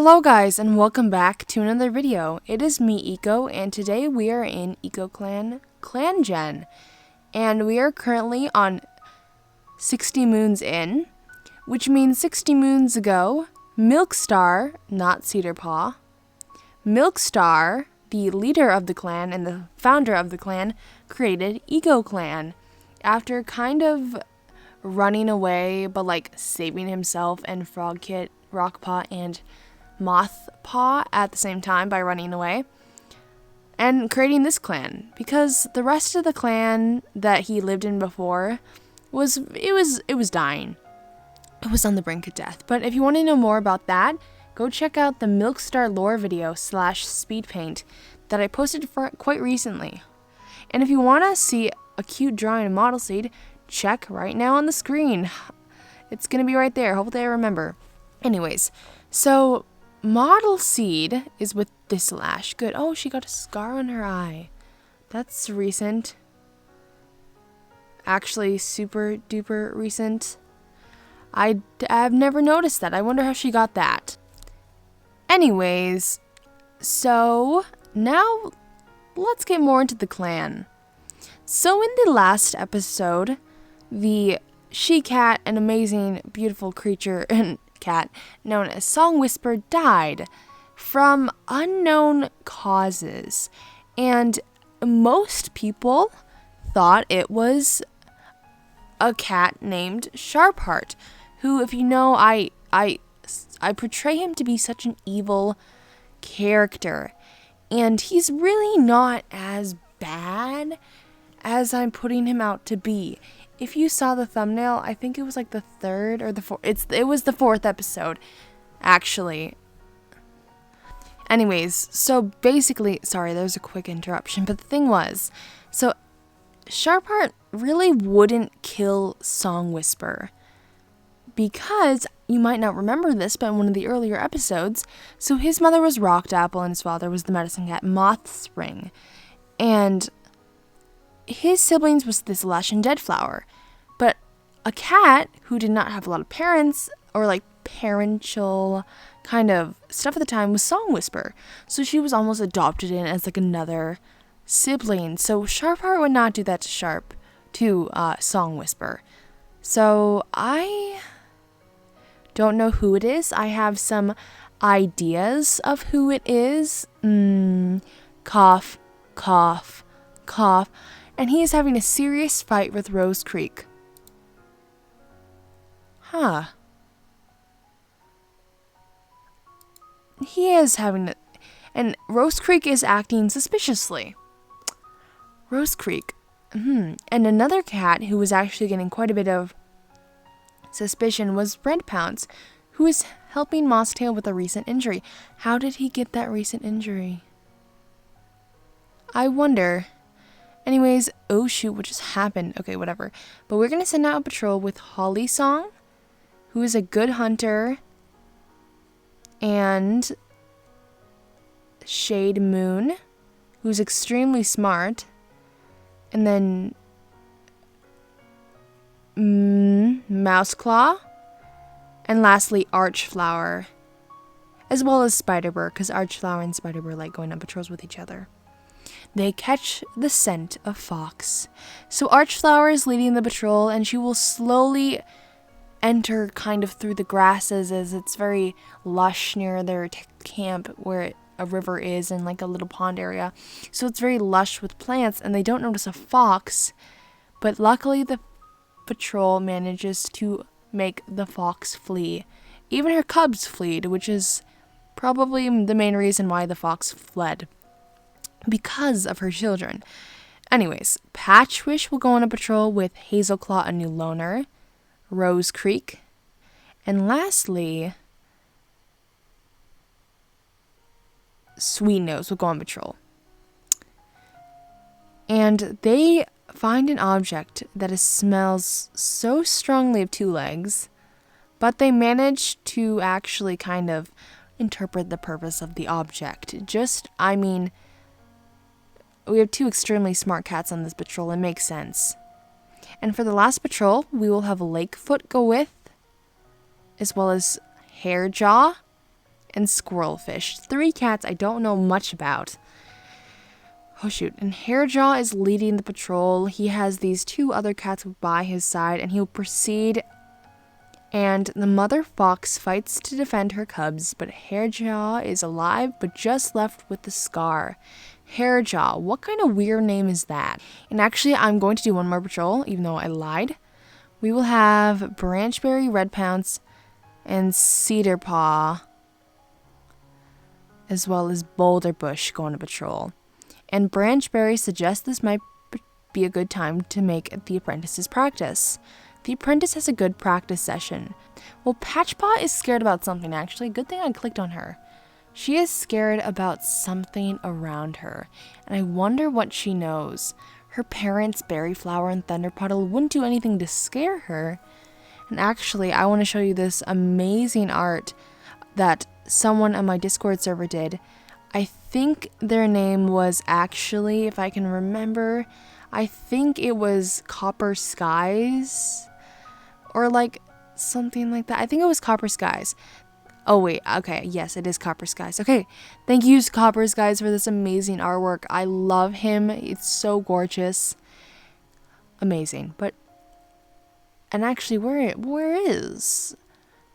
Hello guys and welcome back to another video. It is me, Eco, and today we are in Eco Clan Clangen. And we are currently on 60 moons in, which means 60 moons ago, Milkstar, not Cedarpaw, Milkstar, the leader of the clan and the founder of the clan, created Eco Clan. After kind of running away, but like saving himself and Frogkit, Rockpaw, and Mothpaw at the same time by running away and creating this clan, because the rest of the clan that he lived in before was dying. It was on the brink of death. But if you want to know more about that, go check out the Milkstar lore video / speed paint that I posted for quite recently. And if you want to see a cute drawing of Model Seed, check right now on the screen. It's gonna be right there. Hopefully I remember. Anyways, so Model Seed is with Thistleash. Good. Oh, she got a scar on her eye. That's recent. Actually, super duper recent. I've never noticed that. I wonder how she got that. Anyways, so now let's get more into the clan. So in the last episode, the she-cat, an amazing, beautiful creature and cat known as Song Whisper, died from unknown causes, and most people thought it was a cat named Sharpheart, who, if you know, I portray him to be such an evil character, and he's really not as bad as I'm putting him out to be. If you saw the thumbnail, I think it was like the third or the fourth. It was the fourth episode, actually. Anyways, so basically, sorry, there's a quick interruption, but the thing was, so Sharpheart really wouldn't kill Song Whisper, because you might not remember this, but in one of the earlier episodes, so his mother was Rocked Apple and his father was the medicine cat Mothspring, and his siblings was Thistleash and Deadflower. But a cat who did not have a lot of parents or like parental kind of stuff at the time was Song Whisper. So she was almost adopted in as like another sibling. So Sharpheart would not do that to Song Whisper. So I don't know who it is. I have some ideas of who it is. Cough, cough, cough. And he is having a serious fight with Rose Creek. Huh. He is having it. And Rose Creek is acting suspiciously. Rose Creek. And another cat who was actually getting quite a bit of suspicion was Red Pounce, who is helping Mosstail with a recent injury. How did he get that recent injury? I wonder. Anyways, oh shoot, what just happened? Okay, whatever. But we're going to send out a patrol with Holly Song, who is a good hunter, and Shade Moon, who's extremely smart, and then Mouseclaw, and lastly Archflower, as well as Spiderbur, because Archflower and Spiderbur like going on patrols with each other. They catch the scent of fox. So Archflower is leading the patrol, and she will slowly enter kind of through the grasses, as it's very lush near their camp where a river is and like a little pond area. So it's very lush with plants, and they don't notice a fox, but luckily the patrol manages to make the fox flee. Even her cubs fled, which is probably the main reason why the fox fled. Because of her children. Anyways, Patchwish will go on a patrol with Hazelclaw, a new loner, Rose Creek, and lastly, Sweetnose will go on patrol. And they find an object that smells so strongly of two legs, but they manage to actually kind of interpret the purpose of the object. We have two extremely smart cats on this patrol. It makes sense. And for the last patrol, we will have Lakefoot go with, as well as Hairjaw and Squirrelfish. 3 cats I don't know much about. Oh shoot, and Hairjaw is leading the patrol. He has these 2 other cats by his side, and he'll proceed. And the mother fox fights to defend her cubs, but Hairjaw is alive, but just left with the scar. Hairjaw, what kind of weird name is that? And actually, I'm going to do one more patrol, even though I lied. We will have Branchberry, Red Pounce, and Cedar Paw, as well as Boulder Bush go on a patrol. And Branchberry suggests this might be a good time to make the apprentices practice. The apprentice has a good practice session. Well, Patchpaw is scared about something, actually. Good thing I clicked on her. She is scared about something around her, and I wonder what she knows. Her parents, Berryflower and Thunderpuddle, wouldn't do anything to scare her. And actually, I want to show you this amazing art that someone on my Discord server did. I think their name was actually, if I can remember, I think it was Copper Skies, or like something like that. I think it was Copper Skies. Oh wait, okay, yes, it is Copper Skies. Okay, thank you, Copper Skies, for this amazing artwork. I love him. It's so gorgeous. Amazing. And actually, where is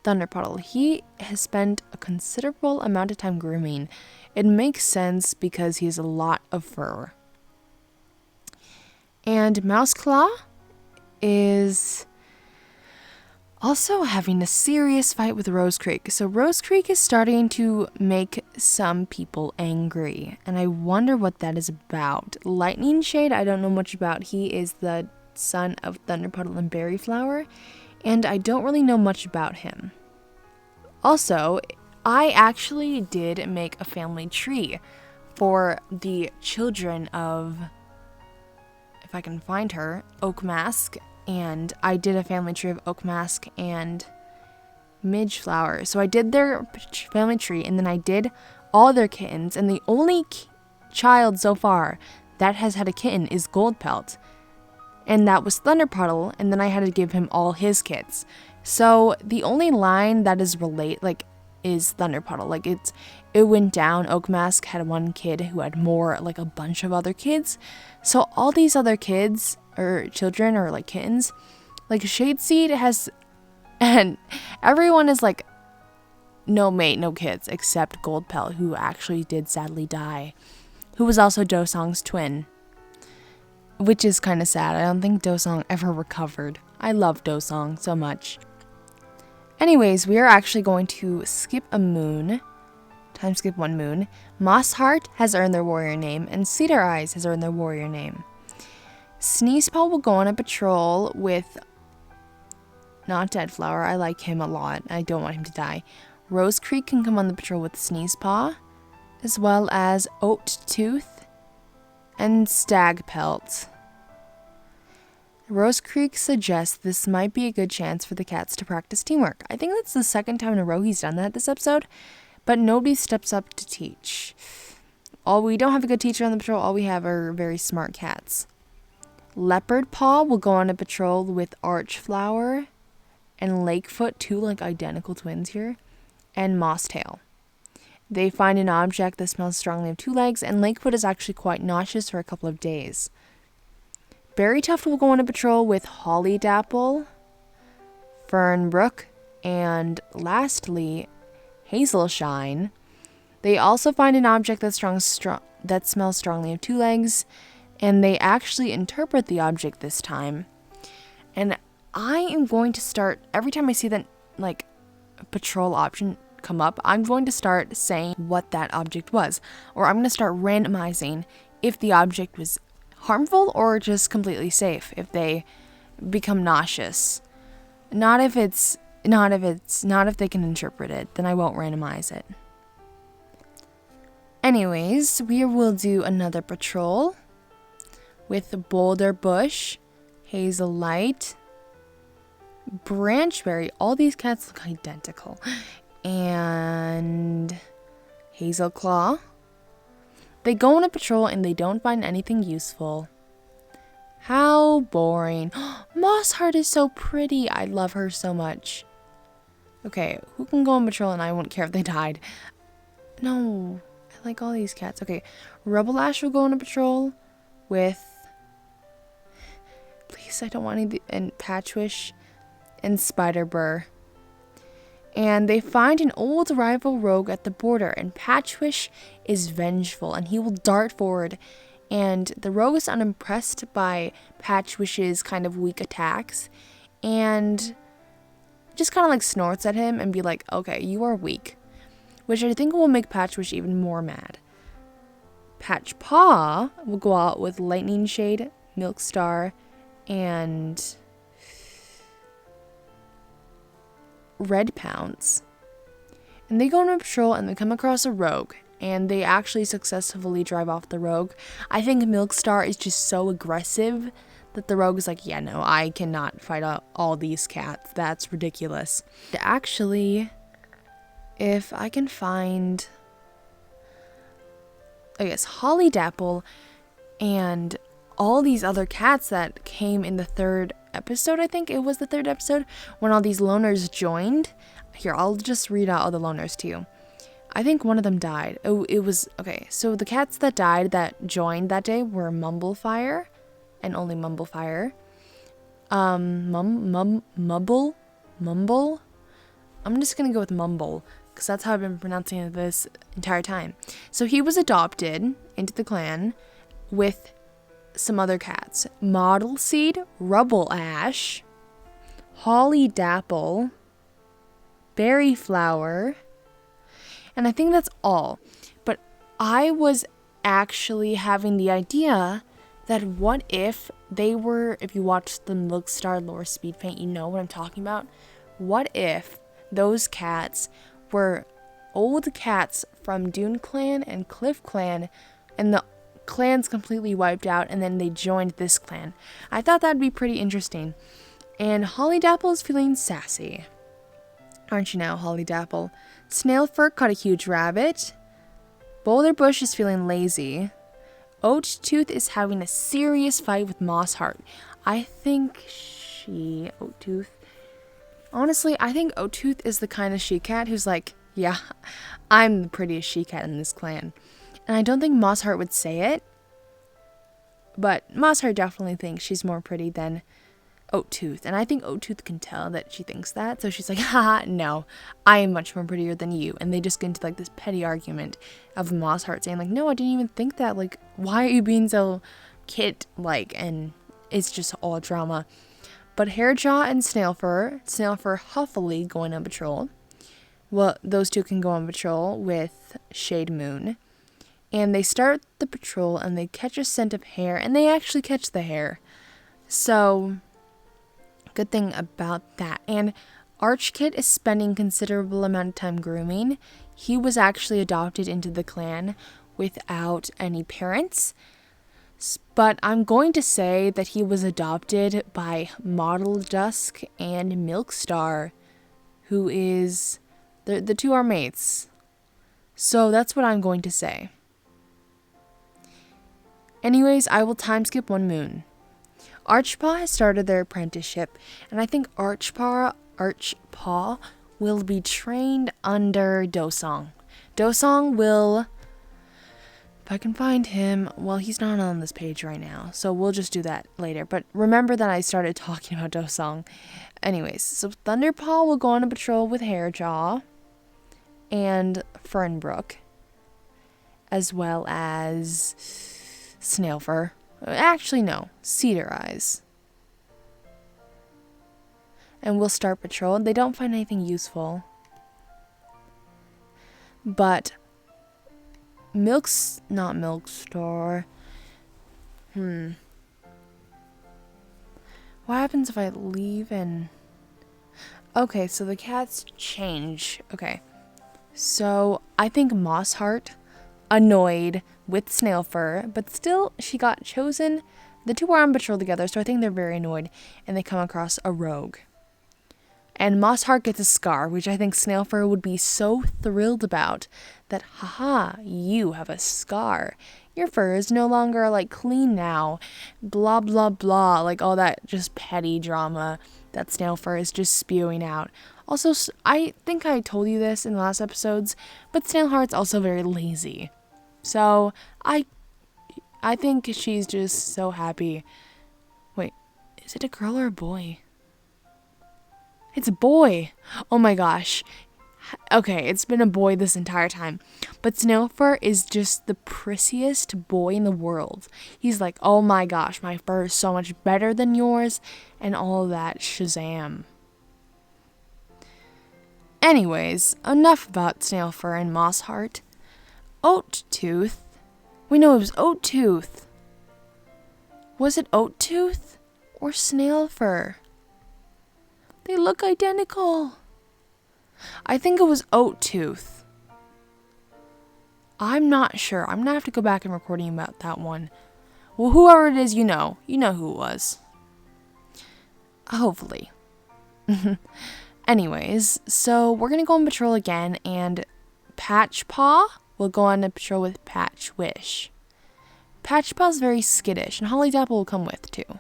Thunderpuddle? He has spent a considerable amount of time grooming. It makes sense because he has a lot of fur. And Mouseclaw is also having a serious fight with Rose Creek. So Rose Creek is starting to make some people angry, and I wonder what that is about. Lightning Shade, I don't know much about. He is the son of Thunderpuddle and Berryflower, and I don't really know much about him. Also, I actually did make a family tree for the children of, if I can find her, Oak Mask. And I did a family tree of Oak Mask and Midgeflower. So I did their family tree, and then I did all their kittens. And the only child so far that has had a kitten is Goldpelt. And that was Thunderpuddle, and then I had to give him all his kids. So the only line that is is Thunderpuddle. It went down. Oak Mask had one kid who had more, like a bunch of other kids. So all these other kids, or children, or like kittens, like Shadeseed has, and everyone is like, no mate, no kids, except Goldpelt, who actually did sadly die, who was also Dosong's twin, which is kind of sad. I don't think Dosong ever recovered. I love Dosong so much. Anyways, we are actually going to skip a moon. Time skip 1 moon. Mossheart has earned their warrior name, and Cedar Eyes has earned their warrior name. Sneezepaw will go on a patrol with not Deadflower. I like him a lot. I don't want him to die. Rose Creek can come on the patrol with Sneezepaw, as well as Oat Tooth and Stagpelt. Rose Creek suggests this might be a good chance for the cats to practice teamwork. I think that's the 2nd time in a row he's done that this episode, but nobody steps up to teach. We don't have a good teacher on the patrol. All we have are very smart cats. Leopard Paw will go on a patrol with Archflower and Lakefoot, 2 like identical twins here, and Mosstail. They find an object that smells strongly of 2 legs, and Lakefoot is actually quite nauseous for a couple of days. Berrytuft will go on a patrol with Hollydapple, Fernbrook, and lastly, Hazelshine. They also find an object that smells strongly of 2 legs, and they actually interpret the object this time. And I am going to start, every time I see that patrol option come up, I'm going to start saying what that object was. Or I'm going to start randomizing if the object was harmful or just completely safe if they become nauseous. Not if they can interpret it, then I won't randomize it. Anyways, we will do another patrol with Boulder Bush, Hazel Light, Branchberry. All these cats look identical. And Hazel Claw. They go on a patrol and they don't find anything useful. How boring. Mossheart is so pretty. I love her so much. Okay, who can go on patrol and I won't care if they died? No, I like all these cats. Okay, Rubble Ash will go on a patrol with... Please, I don't want any... And Patchwish and Spider Burr. And they find an old rival rogue at the border, and Patchwish is vengeful, and he will dart forward. And the rogue is unimpressed by Patchwish's kind of weak attacks, and just kind of like snorts at him and be like, okay, you are weak. Which I think will make Patchwish even more mad. Patchpaw will go out with Lightning Shade, Milkstar, and Red Pounce. And they go on a patrol and they come across a rogue. And they actually successfully drive off the rogue. I think Milkstar is just so aggressive that the rogue is like, yeah, no, I cannot fight all these cats. That's ridiculous. Actually, if I can find, I guess, Holly Dapple and all these other cats that came in the third episode, I think it was the third episode, when all these loners joined. Here, I'll just read out all the loners to you. I think one of them died. Oh, it was, okay, so the cats that died that joined that day were Mumblefire, and only Mumblefire. Mumble? I'm just gonna go with Mumble, because that's how I've been pronouncing it this entire time. So he was adopted into the clan with some other cats. Model Seed, Rubble Ash, Holly Dapple, Berry Flower, and I think that's all. But I was actually having the idea that what if they were, if you watched the Milkstar Lore Speed Paint, you know what I'm talking about. What if those cats were old cats from Dune Clan and Cliff Clan, and the clans completely wiped out, and then they joined this clan? I thought that'd be pretty interesting. And Holly Dapple is feeling sassy. Aren't you now, Holly Dapple? Snailfur caught a huge rabbit. Boulder Bush is feeling lazy. Oattooth is having a serious fight with Mossheart. I think Oattooth, honestly, I think Oattooth is the kind of she-cat who's like, yeah, I'm the prettiest she-cat in this clan. And I don't think Mossheart would say it, but Mossheart definitely thinks she's more pretty than Oattooth. And I think Oattooth can tell that she thinks that. So she's like, haha, no, I am much more prettier than you. And they just get into like this petty argument of Mossheart saying like, no, I didn't even think that. Like, why are you being so kid-like? And it's just all drama. But Hairjaw and Snailfur huffily going on patrol. Well, those two can go on patrol with Shade Moon. And they start the patrol and they catch a scent of hair. And they actually catch the hair. So good thing about that. And Archkit is spending considerable amount of time grooming. He was actually adopted into the clan without any parents. But I'm going to say that he was adopted by Model Dusk and Milkstar, who is, the two are mates. So that's what I'm going to say. Anyways, I will time skip one moon. Archpaw has started their apprenticeship, and I think Archpaw will be trained under Dosong. Dosong will, if I can find him, well, he's not on this page right now, so we'll just do that later. But remember that I started talking about Dosong. Anyways, so Thunderpaw will go on a patrol with Hairjaw and Fernbrook, as well as Snailfur. Actually, no, Cedar Eyes. And we'll start patrol. They don't find anything useful. But not Milkstar. What happens if I leave and... Okay, so the cats change. Okay. So I think Mossheart annoyed with Snailfur, but still she got chosen. The two are on patrol together, so I think they're very annoyed, and they come across a rogue. And Mossheart gets a scar, which I think Snailfur would be so thrilled about, that haha, you have a scar. Your fur is no longer like clean now. Blah blah blah, like all that just petty drama that Snail Fur is just spewing out. Also, I think I told you this in the last episodes, but Snailheart's also very lazy. So, I think she's just so happy. Wait, is it a girl or a boy? It's a boy. Oh my gosh. Okay, it's been a boy this entire time. But Snailfur is just the prettiest boy in the world. He's like, oh my gosh, my fur is so much better than yours, and all that shazam. Anyways, enough about Snailfur and Mossheart. Oattooth. We know it was Oattooth. Was it Oattooth or Snailfur? They look identical. I think it was Oattooth. I'm not sure. I'm gonna have to go back and recording about that one. Well, whoever it is, you know who it was. Hopefully. Anyways, so we're gonna go on patrol again, and Patchpaw will go on a patrol with Patchwish. Patchpaw's very skittish, and Holly Dapple will come with too.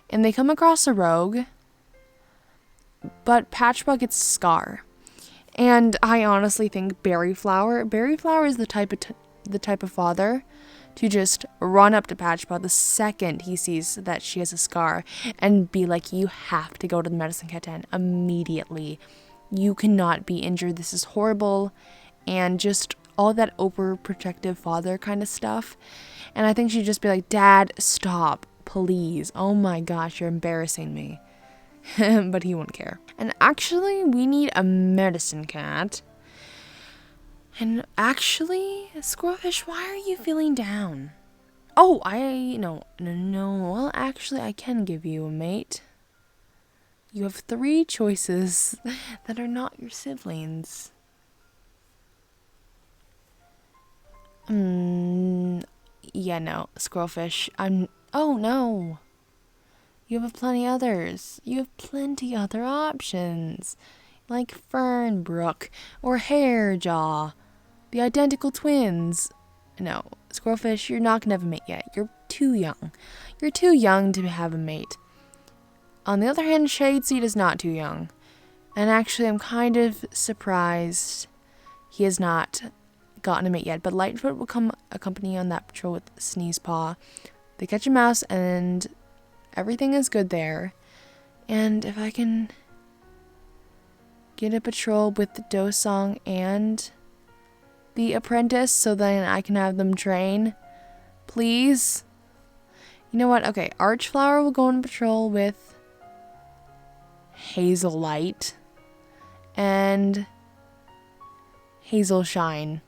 And they come across a rogue, but Patchpaw gets a scar. And I honestly think Berryflower is the type of father to just run up to Patchpaw the second he sees that she has a scar and be like, you have to go to the medicine cat den immediately. You cannot be injured. This is horrible. And just all that overprotective father kind of stuff. And I think she'd just be like, Dad, stop, please. Oh my gosh, you're embarrassing me. But he won't care. And actually, we need a medicine cat. And actually, Squirrelfish, why are you feeling down? Oh, no. Well, actually, I can give you a mate. You have 3 choices that are not your siblings. Yeah, no, Squirrelfish. Oh, no. You have plenty others. You have plenty other options. Like Fernbrook or Hairjaw. The identical twins. No, Squirrelfish, you're not going to have a mate yet. You're too young. You're too young to have a mate. On the other hand, Shadeseed is not too young. And actually, I'm kind of surprised he has not gotten a mate yet. But Lightfoot will come accompany on that patrol with Sneezepaw. They catch a mouse and everything is good there. And if I can get a patrol with the Dosong and the apprentice so then I can have them train, please. You know what? Okay, Archflower will go on patrol with Hazellight and Hazelshine.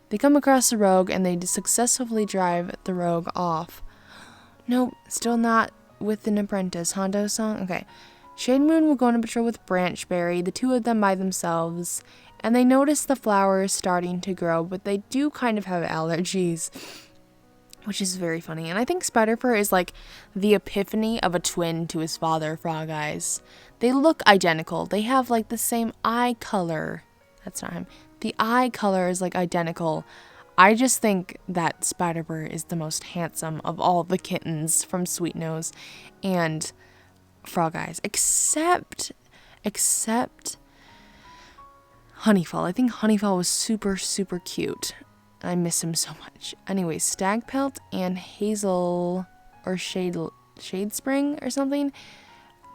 They come across the rogue and they successfully drive the rogue off. Nope, still not with an apprentice. Hondo song? Okay. Shade Moon will go on a patrol with Branchberry, the 2 of them by themselves, and they notice the flowers starting to grow, but they do kind of have allergies, which is very funny. And I think Spiderfur is like the epiphany of a twin to his father, Frog Eyes. They look identical. They have like the same eye color. That's not him. The eye color is like identical. I just think that Spiderfur is the most handsome of all the kittens from Sweet Nose and Frog Eyes, except Honeyfall. I think Honeyfall was super, super cute. I miss him so much. Anyway, Stagpelt and Hazel or Shadespring or something,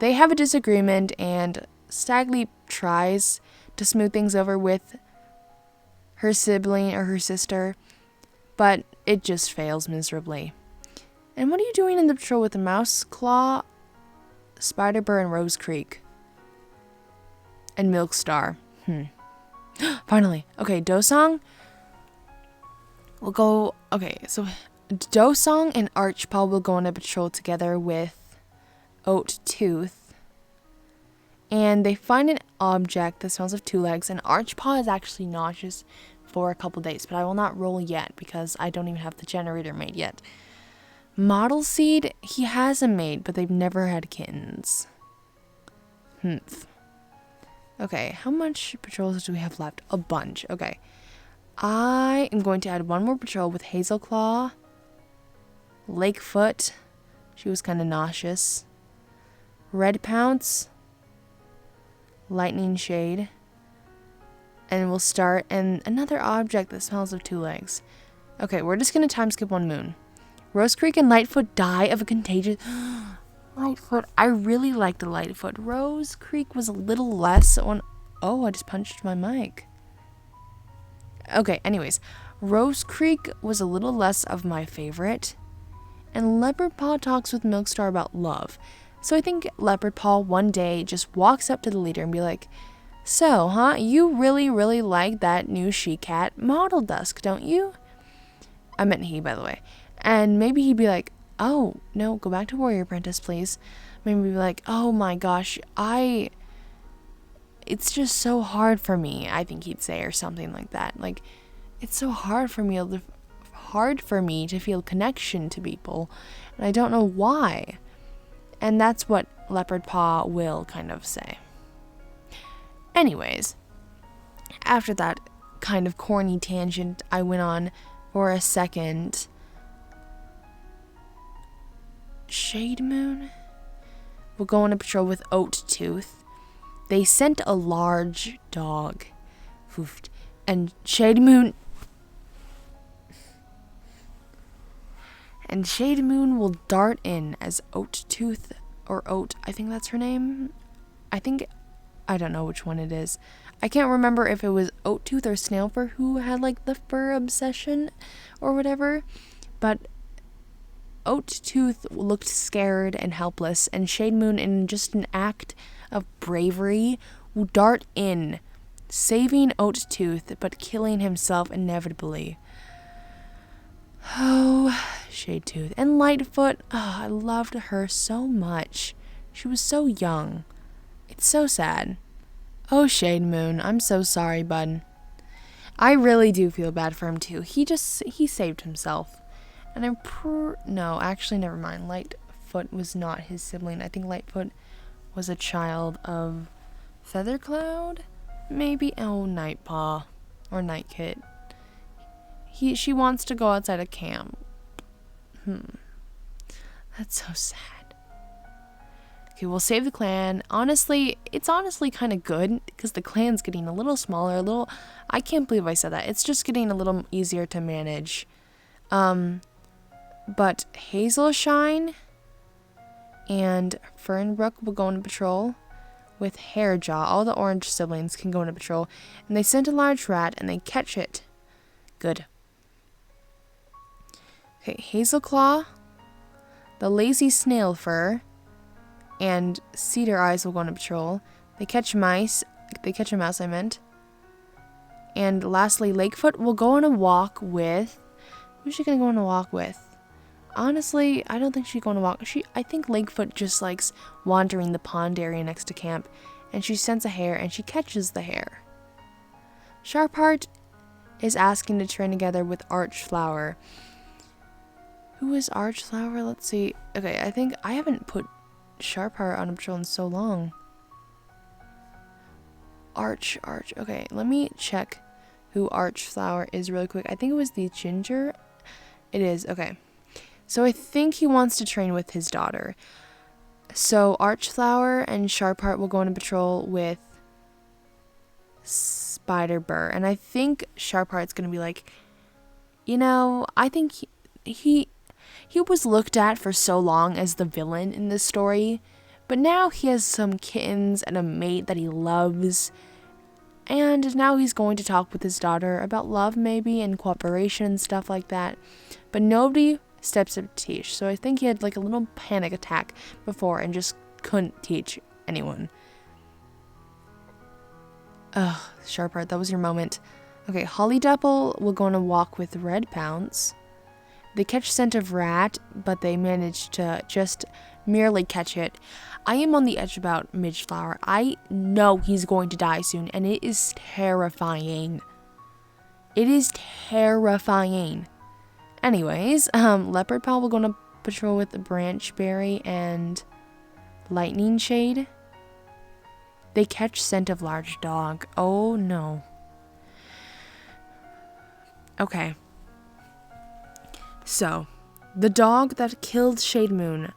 they have a disagreement and Stagleap tries to smooth things over with her sibling or her sister, but it just fails miserably. And what are you doing in the patrol with the Mouse Claw, Spiderbur, and Rose Creek? And Milkstar. Finally. Okay, Dosong will go. Okay, so Dosong and Archpaw will go on a patrol together with Oattooth. And they find an object that smells of 2 legs, and Archpaw is actually nauseous for a couple days, but I will not roll yet because I don't even have the generator made yet. Model Seed, he has a mate, but they've never had kittens. Okay, how much patrols do we have left? A bunch. Okay. I am going to add 1 more patrol with Hazelclaw, Lakefoot. She was kind of nauseous. Red Pounce, Lightning Shade, and we'll start, and another object that smells of 2 legs. Okay, we're just gonna time skip 1 moon. Rose Creek and Lightfoot die of a contagious... Lightfoot, I really liked the Lightfoot. Rose Creek was a little less on... Oh, I just punched my mic. Okay, anyways. Rose Creek was a little less of my favorite. And Leopard Paw talks with Milkstar about love. So I think Leopard Paw one day just walks up to the leader and be like, so, huh, you really, really like that new she-cat Model Dusk, don't you? I meant he, by the way. And maybe he'd be like, oh, no, go back to Warrior Apprentice, please. Maybe be like, oh my gosh, it's just so hard for me, I think he'd say, or something like that. Like, it's so hard for me to feel connection to people, and I don't know why. And that's what Leopard Paw will kind of say. Anyways, after that kind of corny tangent I went on for a second, Shade Moon will go on a patrol with Oat Tooth. They sent a large dog. Oofed. And Shade Moon will dart in as Oat Tooth, or Oat, I think that's her name. I don't know which one it is. I can't remember if it was Oat Tooth or Snailfur who had like the fur obsession or whatever, but Oat Tooth looked scared and helpless, and Shade Moon, in just an act of bravery, will dart in, saving Oat Tooth but killing himself inevitably. Oh, Shade Tooth. And Lightfoot, I loved her so much. She was so young. It's so sad. Oh, Shade Moon, I'm so sorry, bud. I really do feel bad for him too. He saved himself. And no, actually, never mind. Lightfoot was not his sibling. I think Lightfoot was a child of Feathercloud? Maybe? Oh, Nightpaw. Or Nightkit. She wants to go outside of camp. That's so sad. Okay, we'll save the clan. Honestly, it's kind of good because the clan's getting a little smaller, I can't believe I said that. It's just getting a little easier to manage. But Hazelshine and Fernbrook will go on patrol with Hairjaw. All the orange siblings can go on patrol. And they send a large rat and they catch it. Good. Okay, Hazelclaw, the lazy Snailfur, and Cedar Eyes will go on patrol. They catch a mouse, I meant. And lastly, Lakefoot will go on a walk with... Who's she gonna go on a walk with? Honestly, I don't think she's going to walk. I think Lakefoot just likes wandering the pond area next to camp, and she scents a hare and she catches the hare. Sharpheart is asking to train together with Archflower. Who is Archflower? Let's see. Okay, I think I haven't put Sharpheart on a patrol in so long. Arch. Okay, let me check who Archflower is really quick. I think it was the ginger. It is. Okay. So I think he wants to train with his daughter. So Archflower and Sharpheart will go on a patrol with Spider-Burr. And I think Sharpheart's going to be like, I think he was looked at for so long as the villain in this story. But now he has some kittens and a mate that he loves. And now he's going to talk with his daughter about love maybe and cooperation and stuff like that. But nobody steps up to teach. So I think he had like a little panic attack before and just couldn't teach anyone. Ugh, Sharpheart, that was your moment. Okay, Hollydapple will go on a walk with Red Pounce. They catch scent of rat, but they manage to just merely catch it. I am on the edge about Midgeflower. I know he's going to die soon, and it is terrifying. It is terrifying. Anyways, Leopard Paw will go on a patrol with Branchberry and Lightning Shade. They catch scent of large dog. Oh no. Okay. So, the dog that killed Shade Moon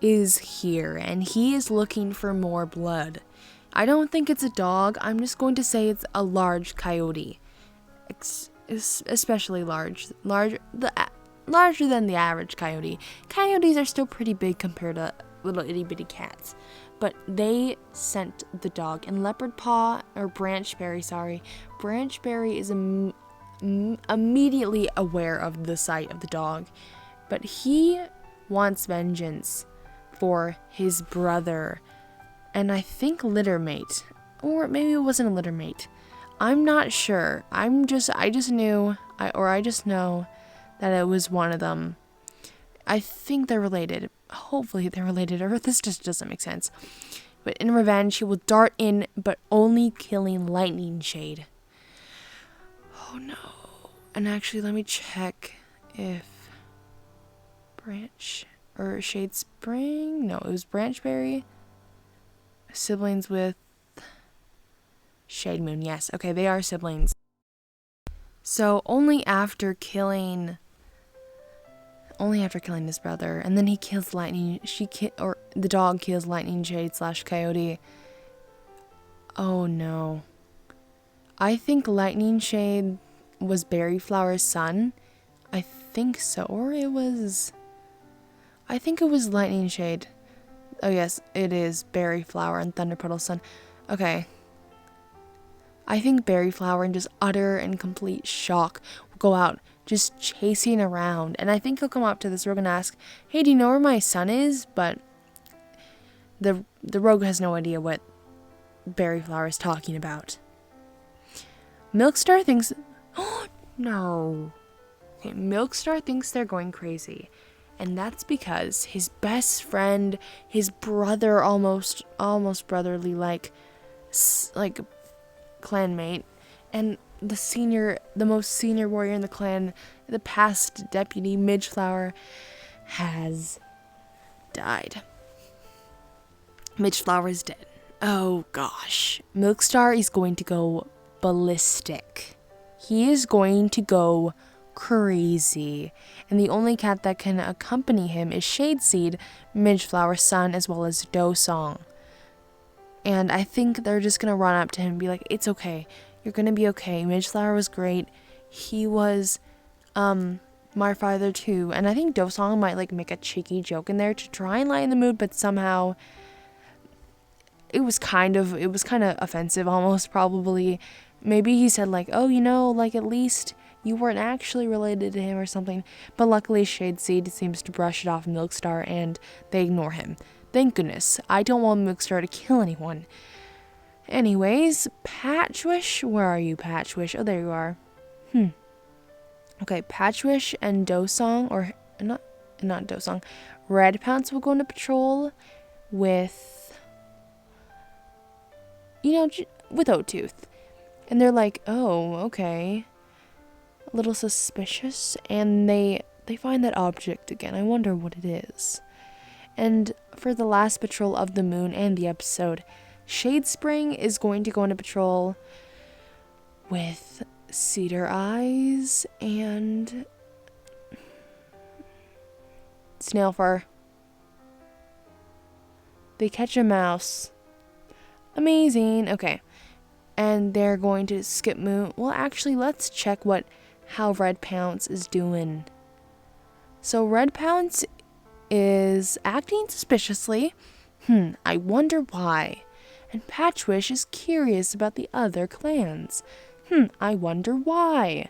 is here, and he is looking for more blood. I don't think it's a dog. I'm just going to say it's a large coyote. Especially larger than the average coyote. Coyotes are still pretty big compared to little itty bitty cats. But they sent the dog, and Branchberry is immediately aware of the sight of the dog. But he wants vengeance for his brother, and I think littermate, or maybe it wasn't a littermate. I'm not sure. I just know that it was one of them. I think they're related. Hopefully they're related, or this just doesn't make sense. But in revenge, he will dart in, but only killing Lightning Shade. Oh no. And actually, let me check if Shade Spring? No, it was Branchberry. Siblings with Shade Moon. Yes, okay, they are siblings. So only after killing his brother, and then he kills the dog kills Lightning Shade / Coyote. Oh no. I think Lightning Shade was Berryflower's son. I think so. I think it was Lightning Shade. Oh yes, it is Berryflower and Thunderpuddle's son. Okay. I think Berryflower, in just utter and complete shock, will go out just chasing around. And I think he'll come up to this rogue and ask, "Hey, do you know where my son is?" But the rogue has no idea what Berryflower is talking about. Milkstar thinks... Oh, no. Okay, Milkstar thinks they're going crazy. And that's because his best friend, his brother, almost brotherly, like clanmate, and the most senior warrior in the clan, the past deputy, Midgeflower, has died. Midgeflower is dead. Oh gosh. Milkstar is going to go ballistic. He is going to go crazy. And the only cat that can accompany him is Shadeseed, Midgeflower's son, as well as Dosong. And I think they're just going to run up to him and be like, "It's okay. You're going to be okay. Midgeflower was great. He was, my father too." And I think Dosong might, make a cheeky joke in there to try and lighten the mood, but somehow it was kind of offensive almost, probably. Maybe he said, "Oh, at least you weren't actually related to him," or something. But luckily, Shadeseed seems to brush it off Milkstar, and they ignore him. Thank goodness. I don't want Milkstar to kill anyone. Anyways, Patchwish. Where are you, Patchwish? Oh, there you are. Okay, Patchwish and Dosong, or not Dosong, Red Pounce will go into patrol with, with Oattooth. And they're like, "Oh, okay." A little suspicious, and they find that object again. I wonder what it is. And for the last patrol of the moon and the episode, Shadespring is going to go into patrol with Cedar Eyes and Snailfur. They catch a mouse. Amazing. Okay. And they're going to skip moon. Well, actually, let's check how Red Pounce is doing. So Red Pounce is acting suspiciously. I wonder why. And Patchwish is curious about the other clans. I wonder why.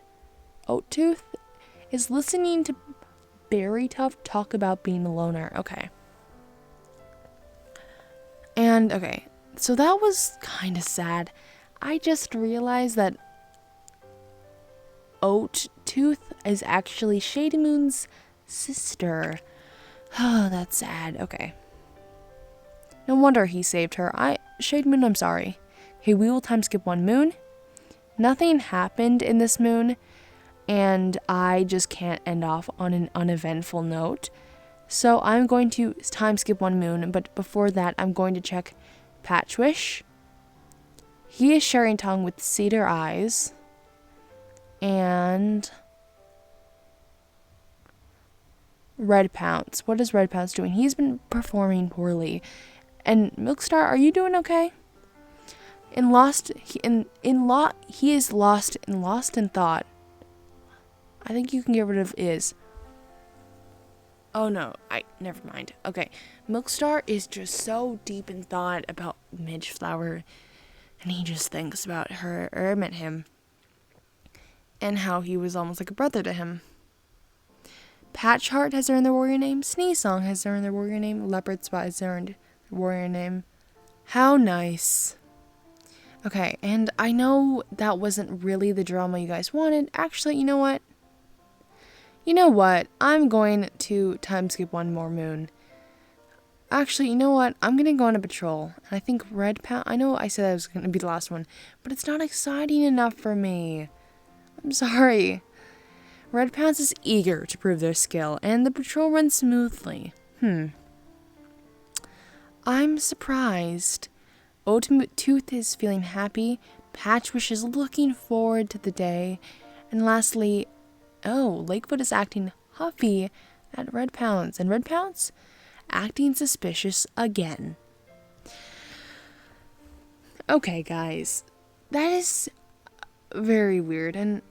Oattooth is listening to Berrytuff talk about being a loner. Okay. And, okay, so that was kind of sad. I just realized that Oattooth is actually Shady Moon's sister. Oh, that's sad. Okay. No wonder he saved her. Shade Moon, I'm sorry. Okay, we will time skip one moon. Nothing happened in this moon, and I just can't end off on an uneventful note. So I'm going to time skip one moon, but before that, I'm going to check Patchwish. He is sharing tongue with Cedar Eyes. And Red Pounce. What is Red Pounce doing? He's been performing poorly. And Milkstar, are you doing okay? He is lost in thought. I think you can get rid of is. Oh no, never mind. Okay, Milkstar is just so deep in thought about Midgeflower, and he just thinks about her, or I meant him, and how he was almost like a brother to him. Patchheart has earned their warrior name. Sneesong has earned their warrior name. Leopard Spot has earned their warrior name. How nice. Okay, and I know that wasn't really the drama you guys wanted. Actually, you know what? I'm going to time skip one more moon. Actually, you know what? I'm going to go on a patrol. And I think Red Pound... I know I said that was going to be the last one, but it's not exciting enough for me. I'm sorry. Red Pounce is eager to prove their skill, and the patrol runs smoothly. I'm surprised. Ultimate Tooth is feeling happy. Patchwish is looking forward to the day. And lastly... Oh, Lakefoot is acting huffy at Red Pounce. And Red Pounce acting suspicious again. Okay, guys. That is very weird. And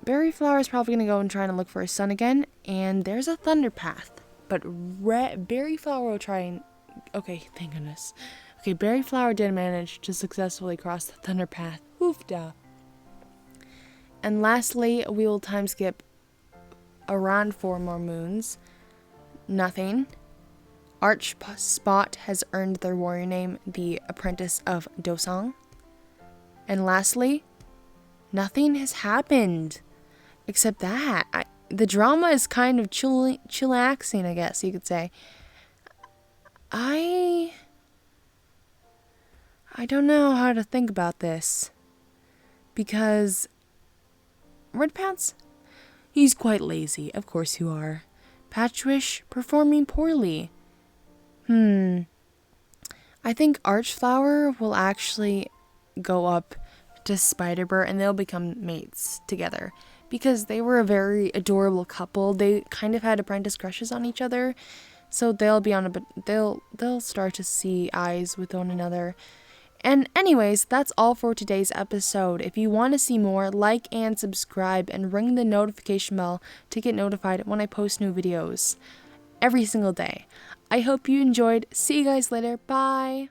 Berryflower is probably going to go and try and look for his son again. And there's a Thunder Path. But Berryflower will try and... Okay, thank goodness. Okay, Berryflower did manage to successfully cross the Thunder Path. Oofda. And lastly, we will time skip around 4 more moons. Nothing. Arch Spot has earned their warrior name, the Apprentice of Dosong. And lastly, nothing has happened. Except that. The drama is kind of chillaxing, I guess you could say. I don't know how to think about this. Because... Red Pounce? He's quite lazy, of course you are. Patchwish performing poorly. I think Archflower will actually go up to Spiderbird and they'll become mates together. Because they were a very adorable couple. They kind of had apprentice crushes on each other. So they'll be they'll start to see eyes with one another. And anyways, that's all for today's episode. If you want to see more, like and subscribe and ring the notification bell to get notified when I post new videos every single day. I hope you enjoyed. See you guys later. Bye.